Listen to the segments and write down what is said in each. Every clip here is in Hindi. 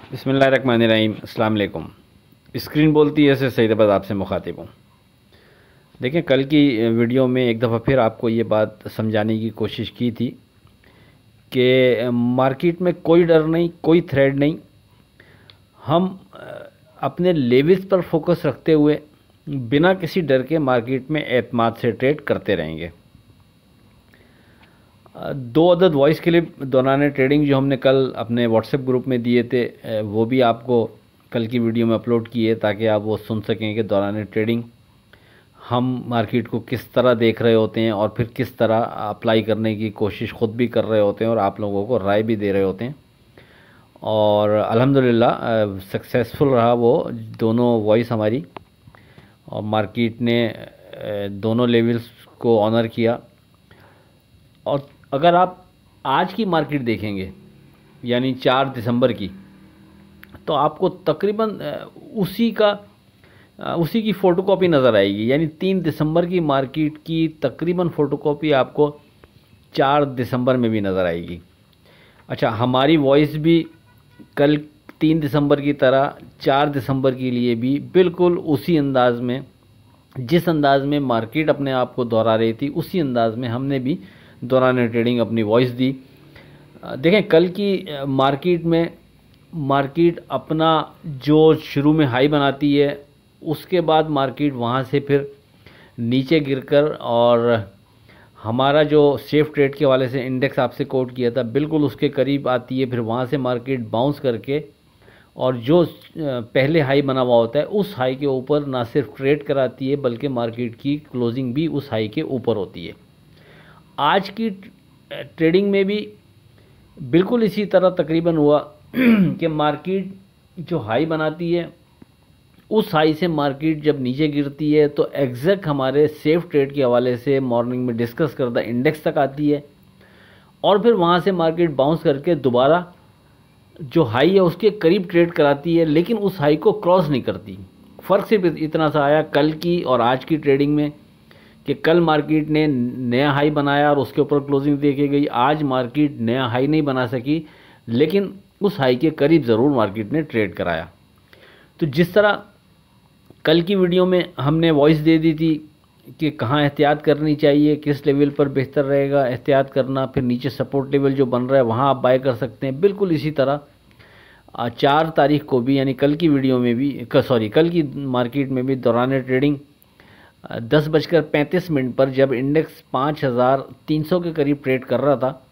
बिस्मिल्लाहिर्रहमानिर्रहीम। अस्सलाम वालेकुम। स्क्रीन बोलती है, से सईदाबाद आपसे मुखातिब हूँ। देखें, कल की वीडियो में एक दफ़ा फिर आपको ये बात समझाने की कोशिश की थी कि मार्केट में कोई डर नहीं, कोई थ्रेड नहीं। हम अपने लेवल्स पर फोकस रखते हुए बिना किसी डर के मार्केट में एतमाद से ट्रेड करते रहेंगे। दो अदद वॉइस क्लिप दौरान ट्रेडिंग जो हमने कल अपने व्हाट्सएप ग्रुप में दिए थे, वो भी आपको कल की वीडियो में अपलोड किए ताकि आप वो सुन सकें कि दौरान ट्रेडिंग हम मार्केट को किस तरह देख रहे होते हैं और फिर किस तरह अप्लाई करने की कोशिश ख़ुद भी कर रहे होते हैं और आप लोगों को राय भी दे रहे होते हैं। और अल्हम्दुलिल्लाह सक्सेसफुल रहा वो दोनों वॉइस हमारी, और मार्केट ने दोनों लेवल्स को ऑनर किया। और अगर आप आज की मार्केट देखेंगे यानी 4 दिसंबर की, तो आपको तकरीबन उसी की फ़ोटोकॉपी नज़र आएगी। यानी 3 दिसंबर की मार्केट की तकरीबन फ़ोटोकॉपी आपको 4 दिसंबर में भी नज़र आएगी। अच्छा, हमारी वॉइस भी कल 3 दिसंबर की तरह 4 दिसंबर के लिए भी बिल्कुल उसी अंदाज़ में, जिस अंदाज़ में मार्केट अपने आप को दोहरा रही थी, उसी अंदाज़ में हमने भी दौरान ट्रेडिंग अपनी वॉइस दी। देखें, कल की मार्केट अपना जो शुरू में हाई बनाती है, उसके बाद मार्केट वहाँ से फिर नीचे गिरकर, और हमारा जो सेफ ट्रेड के हवाले से इंडेक्स आपसे कोट किया था बिल्कुल उसके करीब आती है। फिर वहाँ से मार्केट बाउंस करके, और जो पहले हाई बना हुआ होता है उस हाई के ऊपर ना सिर्फ ट्रेड कराती है बल्कि मार्केट की क्लोजिंग भी उस हाई के ऊपर होती है। आज की ट्रेडिंग में भी बिल्कुल इसी तरह तकरीबन हुआ कि मार्केट जो हाई बनाती है, उस हाई से मार्केट जब नीचे गिरती है तो एग्जैक्ट हमारे सेफ ट्रेड के हवाले से मॉर्निंग में डिस्कस करदा इंडेक्स तक आती है, और फिर वहाँ से मार्केट बाउंस करके दोबारा जो हाई है उसके करीब ट्रेड कराती है, लेकिन उस हाई को क्रॉस नहीं करती। फ़र्क सिर्फ इतना सा आया कल की और आज की ट्रेडिंग में कि कल मार्केट ने नया हाई बनाया और उसके ऊपर क्लोजिंग दे के गई। आज मार्केट नया हाई नहीं बना सकी, लेकिन उस हाई के करीब ज़रूर मार्केट ने ट्रेड कराया। तो जिस तरह कल की वीडियो में हमने वॉइस दे दी थी कि कहाँ एहतियात करनी चाहिए, किस लेवल पर बेहतर रहेगा एहतियात करना, फिर नीचे सपोर्ट लेवल जो बन रहा है वहाँ आप बाय कर सकते हैं, बिल्कुल इसी तरह 4 तारीख को भी, यानी कल की वीडियो में भी, कल की मार्केट में भी दौरान ट्रेडिंग 10:35 पर जब इंडेक्स 5300 के करीब ट्रेड कर रहा था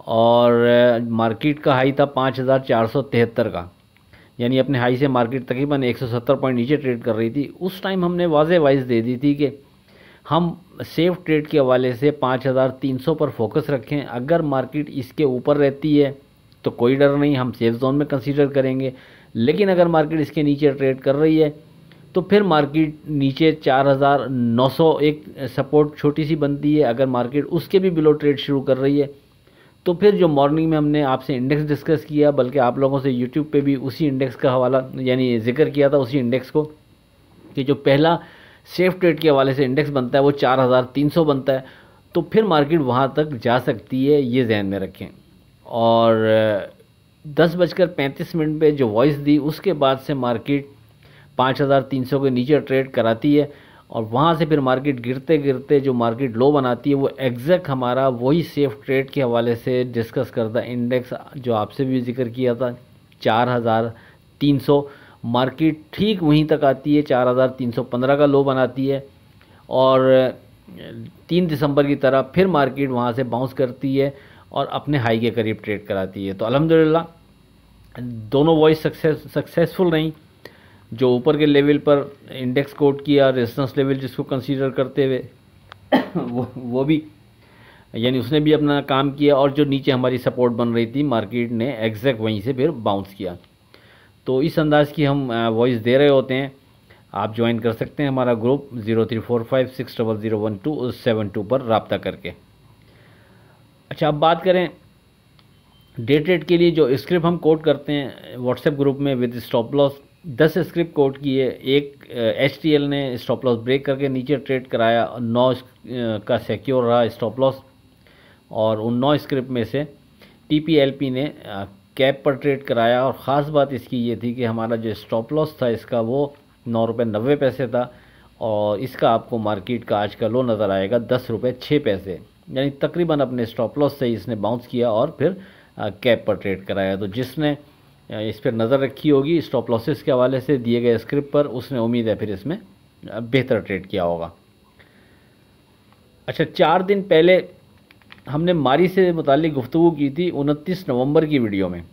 और मार्केट का हाई था 5473 का, यानी अपने हाई से मार्केट तकरीबन 170 पॉइंट नीचे ट्रेड कर रही थी। उस टाइम हमने वाज़े वाइज दे दी थी कि हम सेफ ट्रेड के हवाले से 5300 पर फोकस रखें। अगर मार्केट इसके ऊपर रहती है तो कोई डर नहीं, हम सेफ जोन में कंसीडर करेंगे, लेकिन अगर मार्केट इसके नीचे ट्रेड कर रही है तो फिर मार्केट नीचे 4900 एक सपोर्ट छोटी सी बनती है। अगर मार्केट उसके भी बिलो ट्रेड शुरू कर रही है तो फिर जो मॉर्निंग में हमने आपसे इंडेक्स डिस्कस किया, बल्कि आप लोगों से यूट्यूब पे भी उसी इंडेक्स का हवाला यानी जिक्र किया था, उसी इंडेक्स को, कि जो पहला सेफ ट्रेड के हवाले से इंडेक्स बनता है वो 4300 बनता है, तो फिर मार्केट वहाँ तक जा सकती है, ये जहन में रखें। और 10:35 पे जो वॉइस दी उसके बाद से मार्केट 5300 के नीचे ट्रेड कराती है, और वहाँ से फिर मार्केट गिरते गिरते जो मार्केट लो बनाती है वो एग्जैक्ट हमारा वही सेफ ट्रेड के हवाले से डिस्कस करता इंडेक्स जो आपसे भी जिक्र किया था 4300, मार्केट ठीक वहीं तक आती है, 4315 का लो बनाती है, और 3 दिसंबर की तरह फिर मार्केट वहाँ से बाउंस करती है और अपने हाई के करीब ट्रेड कराती है। तो अल्हम्दुलिल्लाह दोनों वॉइस सक्सेसफुल रहीं। जो ऊपर के लेवल पर इंडेक्स कोट किया, रेजिस्टेंस लेवल जिसको कंसीडर करते हुए वो भी, यानी उसने भी अपना काम किया, और जो नीचे हमारी सपोर्ट बन रही थी मार्केट ने एग्जैक्ट वहीं से फिर बाउंस किया। तो इस अंदाज़ की हम वॉइस दे रहे होते हैं। आप ज्वाइन कर सकते हैं हमारा ग्रुप 0345600172 पर रब्ता करके। अच्छा, अब बात करें डे ट्रेड के लिए जो स्क्रिप्ट हम कोट करते हैं व्हाट्सएप ग्रुप में with stop loss, 10 script quote किए। एक HTL ने स्टॉप लॉस ब्रेक करके नीचे ट्रेड कराया, 9 का सिक्योर रहा स्टॉप लॉस, और उन 9 स्क्रिप्ट में से TPLP ने कैप पर ट्रेड कराया और ख़ास बात इसकी ये थी कि हमारा जो स्टॉप लॉस था इसका वो 9 रुपये 90 पैसे था और इसका आपको मार्केट का आज का लो नज़र आएगा 10 रुपये 6 पैसे, यानी तकरीबन अपने स्टॉप लॉस से इसने बाउंस किया और फिर कैप पर ट्रेड कराया। तो जिसने इस पर नज़र रखी होगी स्टॉप लॉसेस के हवाले से दिए गए स्क्रिप्ट पर, उसने उम्मीद है फिर इसमें बेहतर ट्रेड किया होगा। अच्छा, 4 दिन पहले हमने मारी से मुतालिक गुफ्तगू की थी 29 नवंबर की वीडियो में,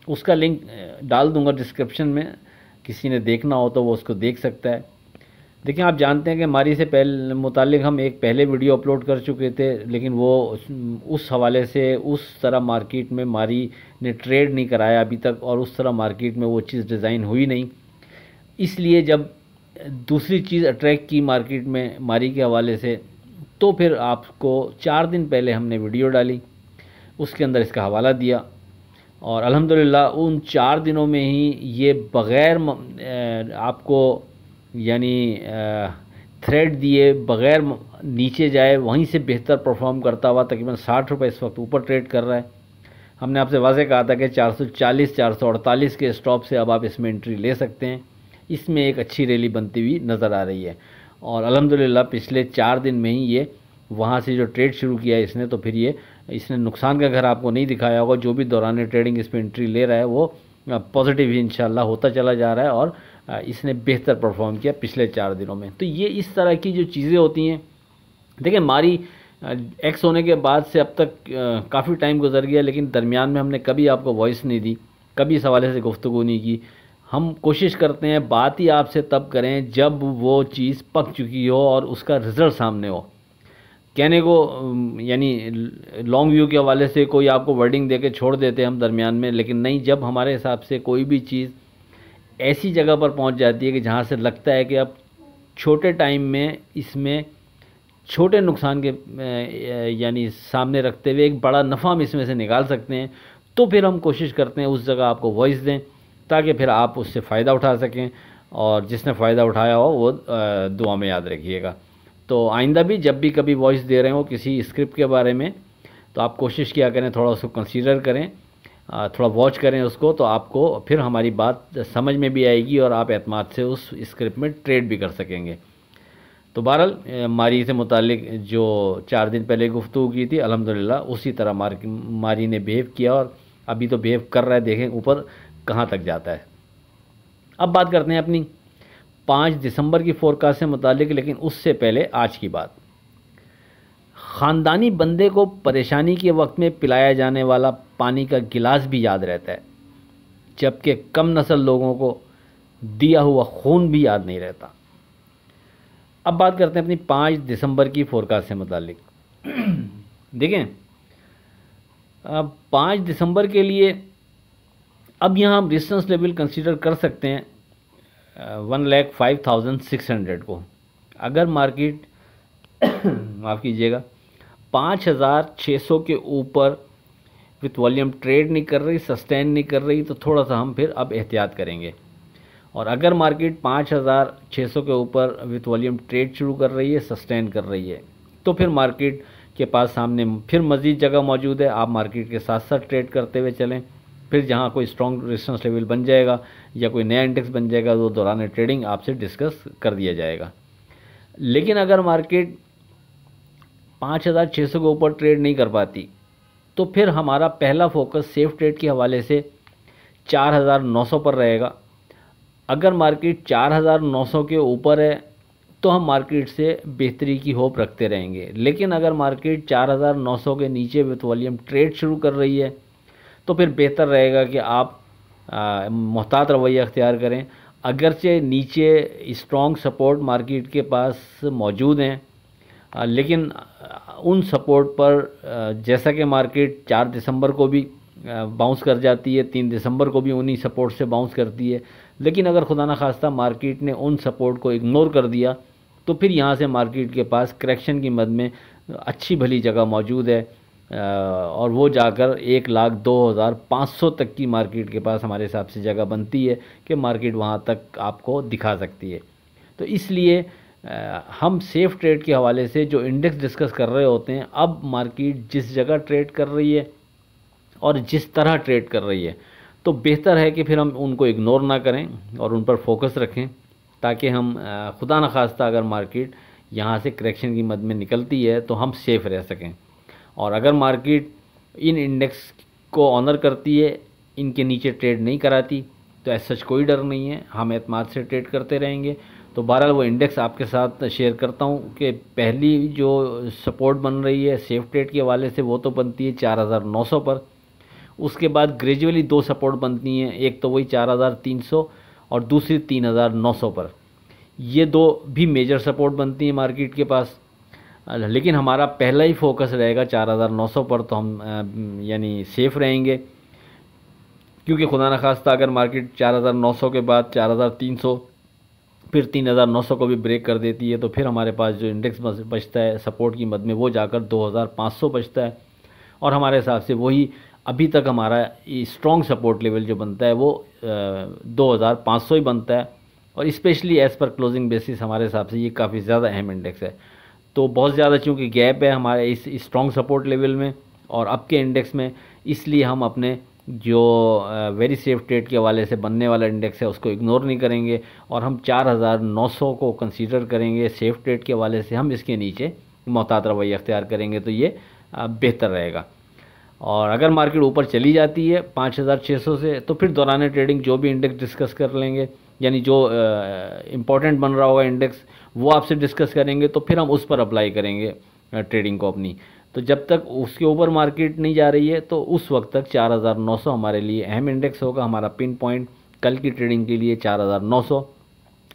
उसका लिंक डाल दूंगा डिस्क्रिप्शन में, किसी ने देखना हो तो वो उसको देख सकता है। देखिए, आप जानते हैं कि मारी से पहले मुतालिक हम एक पहले वीडियो अपलोड कर चुके थे, लेकिन वो उस हवाले से उस तरह मार्केट में मारी ने ट्रेड नहीं कराया अभी तक और उस तरह मार्केट में वो चीज़ डिज़ाइन हुई नहीं। इसलिए जब दूसरी चीज़ अट्रैक्ट की मार्केट में मारी के हवाले से, तो फिर आपको 4 दिन पहले हमने वीडियो डाली, उसके अंदर इसका हवाला दिया और अल्हम्दुलिल्लाह उन 4 दिनों में ही ये बग़ैर आपको यानी थ्रेड दिए बग़ैर नीचे जाए वहीं से बेहतर परफॉर्म करता हुआ तकरीबन 60 रुपये इस वक्त ऊपर ट्रेड कर रहा है। हमने आपसे वाज़े कहा था कि 440 448 के स्टॉप से अब आप इसमें एंट्री ले सकते हैं। इसमें एक अच्छी रैली बनती हुई नज़र आ रही है और अल्हम्दुलिल्लाह पिछले 4 दिन में ही ये वहाँ से जो ट्रेड शुरू किया इसने, तो फिर ये इसने नुकसान का घर आपको नहीं दिखाया होगा। जो भी दौरान ट्रेडिंग इस पर एंट्री ले रहा है वो पॉजिटिव ही इंशाल्लाह होता चला जा रहा है और इसने बेहतर परफॉर्म किया पिछले 4 दिनों में। तो ये इस तरह की जो चीज़ें होती हैं, देखिए मारी एक्स होने के बाद से अब तक काफ़ी टाइम गुजर गया, लेकिन दरमियान में हमने कभी आपको वॉइस नहीं दी, कभी इस हवाले से गुफ्तगू नहीं की। हम कोशिश करते हैं बात ही आपसे तब करें जब वो चीज़ पक चुकी हो और उसका रिज़ल्ट सामने हो। कहने को यानी लॉन्ग व्यू के हवाले से कोई आपको वर्डिंग दे के छोड़ देते हैं हम दरमियान में, लेकिन नहीं, जब हमारे हिसाब से कोई भी चीज़ ऐसी जगह पर पहुंच जाती है कि जहां से लगता है कि अब छोटे टाइम में इसमें छोटे नुकसान के यानी सामने रखते हुए एक बड़ा नफ़ा हम इसमें से निकाल सकते हैं, तो फिर हम कोशिश करते हैं उस जगह आपको वॉइस दें ताकि फिर आप उससे फ़ायदा उठा सकें और जिसने फ़ायदा उठाया हो वो दुआ में याद रखिएगा। तो आइंदा भी जब भी कभी वॉइस दे रहे हो किसी स्क्रिप्ट के बारे में, तो आप कोशिश किया करें थोड़ा उसको कंसीडर करें, थोड़ा वॉच करें उसको, तो आपको फिर हमारी बात समझ में भी आएगी और आप एतमाद से उस स्क्रिप्ट में ट्रेड भी कर सकेंगे। तो बहरहाल मारी से मुतालिक जो 4 दिन पहले गुफ्तगू की थी, अल्हम्दुलिल्लाह उसी तरह मारी ने बिहेव किया और अभी तो बिहेव कर रहा है, देखें ऊपर कहाँ तक जाता है। अब बात करते हैं अपनी 5 दिसंबर की फोरकास्ट से मुतालिक, लेकिन उससे पहले आज की बात। ख़ानदानी बंदे को परेशानी के वक्त में पिलाया जाने वाला पानी का गिलास भी याद रहता है, जबकि कम नस्ल लोगों को दिया हुआ खून भी याद नहीं रहता। अब बात करते हैं अपनी 5 दिसंबर की फोरकास्ट से मुतालिक। देखें, 5 दिसंबर के लिए अब यहाँ हम रेजिस्टेंस लेवल कंसीडर कर सकते हैं 1,05,600 को। अगर मार्केट माफ़ कीजिएगा 5,600 के ऊपर विथ वॉल्यूम ट्रेड नहीं कर रही, सस्टेन नहीं कर रही, तो थोड़ा सा हम फिर अब एहतियात करेंगे। और अगर मार्केट 5,600 के ऊपर विथ वॉल्यूम ट्रेड शुरू कर रही है, सस्टेन कर रही है, तो फिर मार्केट के पास सामने फिर मज़ीद जगह मौजूद है। आप मार्केट के साथ साथ ट्रेड करते हुए चलें, फिर जहाँ कोई स्ट्रॉन्ग रेजिस्टेंस लेवल बन जाएगा या कोई नया इंडेक्स बन जाएगा तो दौरान ट्रेडिंग आपसे डिस्कस कर दिया जाएगा। लेकिन अगर मार्केट 5,600 के ऊपर ट्रेड नहीं कर पाती, तो फिर हमारा पहला फोकस सेफ ट्रेड के हवाले से 4,900 पर रहेगा। अगर मार्केट 4,900 के ऊपर है तो हम मार्केट से बेहतरी की होप रखते रहेंगे, लेकिन अगर मार्केट 4,900 के नीचे विथ वॉल्यूम ट्रेड शुरू कर रही है तो फिर बेहतर रहेगा कि आप मुहतात रवैया अख्तियार करें। अगरचे नीचे स्ट्रॉन्ग सपोर्ट मार्केट के पास मौजूद हैं, लेकिन उन सपोर्ट पर जैसा कि मार्केट 4 दिसंबर को भी बाउंस कर जाती है, 3 दिसंबर को भी उन्हीं सपोर्ट से बाउंस करती है, लेकिन अगर खुदा न खास्ता मार्केट ने उन सपोर्ट को इग्नोर कर दिया तो फिर यहाँ से मार्केट के पास करेक्शन की मद में अच्छी भली जगह मौजूद है और वो जाकर 1,02,500 तक की मार्केट के पास हमारे हिसाब से जगह बनती है कि मार्केट वहाँ तक आपको दिखा सकती है। तो इसलिए हम सेफ ट्रेड के हवाले से जो इंडेक्स डिस्कस कर रहे होते हैं, अब मार्केट जिस जगह ट्रेड कर रही है और जिस तरह ट्रेड कर रही है, तो बेहतर है कि फिर हम उनको इग्नोर ना करें और उन पर फोकस रखें, ताकि हम खुदा न खास्ता अगर मार्केट यहाँ से करेक्शन की मद में निकलती है तो हम सेफ़ रह सकें। और अगर मार्केट इन इंडेक्स को ऑनर करती है, इनके नीचे ट्रेड नहीं कराती, तो ऐसा सच कोई डर नहीं है, हम एतमाद से ट्रेड करते रहेंगे। तो बहरहाल वो इंडेक्स आपके साथ शेयर करता हूँ कि पहली जो सपोर्ट बन रही है सेफ ट्रेड के हवाले से, वो तो बनती है 4900 पर। उसके बाद ग्रेजुअली दो सपोर्ट बनती हैं, एक तो वही 4300 और दूसरी 3900 पर। ये दो भी मेजर सपोर्ट बनती हैं मार्केट के पास, लेकिन हमारा पहला ही फोकस रहेगा 4900 पर, तो हम यानी सेफ़ रहेंगे। क्योंकि खुदा न खास्ता अगर मार्केट 4900 के बाद 4300 फिर 3900 को भी ब्रेक कर देती है, तो फिर हमारे पास जो इंडेक्स बचता है सपोर्ट की मद में, वो जाकर 2500 बचता है। और हमारे हिसाब से वही अभी तक हमारा स्ट्रॉन्ग सपोर्ट लेवल जो बनता है वो 2500 ही बनता है। और specially as per closing basis हमारे हिसाब से ये काफ़ी ज़्यादा अहम इंडेक्स है। तो बहुत ज़्यादा चूँकि गैप है हमारे इस स्ट्रॉन्ग सपोर्ट लेवल में और अब के इंडेक्स में, इसलिए हम अपने जो वेरी सेफ ट्रेड के हवाले से बनने वाला इंडेक्स है उसको इग्नोर नहीं करेंगे और हम 4900 को कंसीडर करेंगे सेफ ट्रेड के हवाले से। हम इसके नीचे मोहतात रवैया अख्तियार करेंगे तो ये बेहतर रहेगा। और अगर मार्केट ऊपर चली जाती है 5600 से, तो फिर दौरान ट्रेडिंग जो भी इंडेक्स डिस्कस कर लेंगे, यानी जो इम्पोर्टेंट बन रहा होगा इंडेक्स वो आपसे डिस्कस करेंगे, तो फिर हम उस पर अप्लाई करेंगे ट्रेडिंग को अपनी। तो जब तक उसके ऊपर मार्केट नहीं जा रही है, तो उस वक्त तक 4900 हमारे लिए अहम इंडेक्स होगा, हमारा पिन पॉइंट कल की ट्रेडिंग के लिए 4900।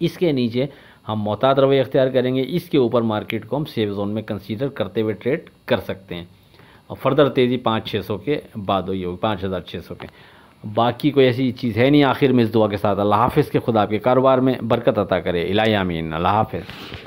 इसके नीचे हम मोहतात रवैया अख्तियार करेंगे, इसके ऊपर मार्केट को हम सेफ जोन में कंसीडर करते हुए ट्रेड कर सकते हैं। और फर्दर तेज़ी 5600 के बाद हुई होगी, 5600 के। बाकी कोई ऐसी चीज़ है नहीं। आखिर में इस दुआ के साथ अल्लाह हाफ़िज़ के खुदा आपके कारोबार में बरकत अता करे। इलाही आमीन। अल्लाह हाफ़िज़।